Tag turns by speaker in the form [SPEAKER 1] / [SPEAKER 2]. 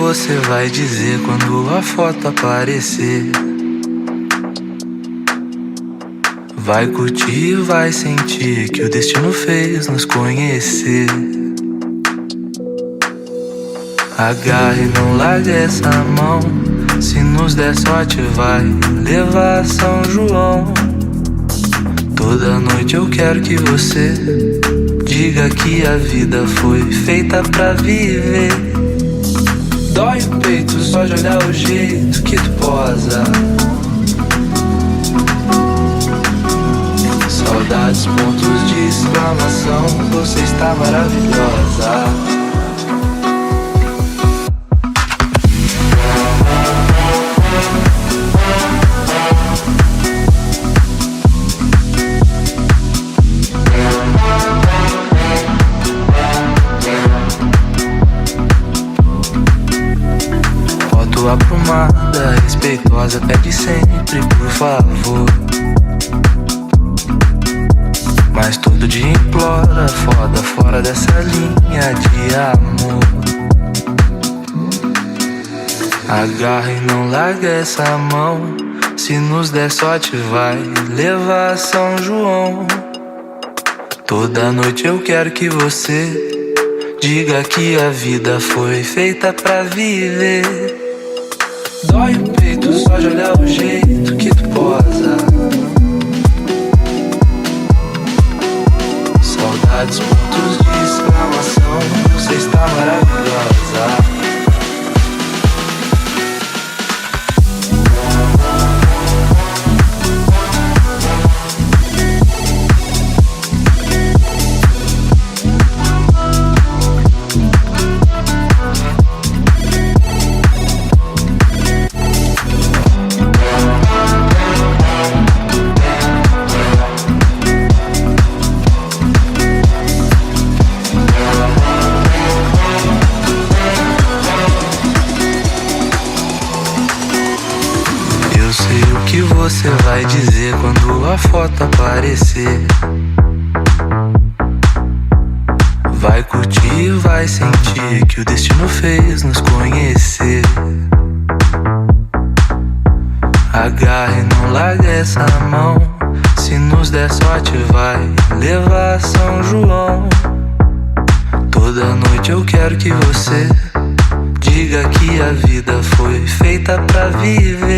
[SPEAKER 1] você vai dizer quando a foto aparecer? Vai curtir, vai sentir que o destino fez nos conhecer. Agarre e não largue essa mão. Se nos der sorte vai levar São João. Toda noite eu quero que você diga que a vida foi feita pra viver. Dói o peito só de olhar o jeito que tu posa. Saudades, pontos de exclamação, você está maravilhosa. Foto aprumada, respeitosa, pede sempre por favor. Mas todo dia implora, foda, fora dessa linha de amor. Agarra e não larga essa mão. Se nos der sorte vai levar São João. Toda noite eu quero que você diga que a vida foi feita pra viver. Dói o peito só de olhar o jeito que tu posa. Saudades, pontos de exclamação, você está maravilhosa. Eu sei o que você vai dizer quando a foto aparecer. Vai curtir, vai sentir que o destino fez nos conhecer. Agarre e não larga essa mão. Se nos der sorte vai levar São João. Toda noite eu quero que você diga que a vida foi feita pra viver.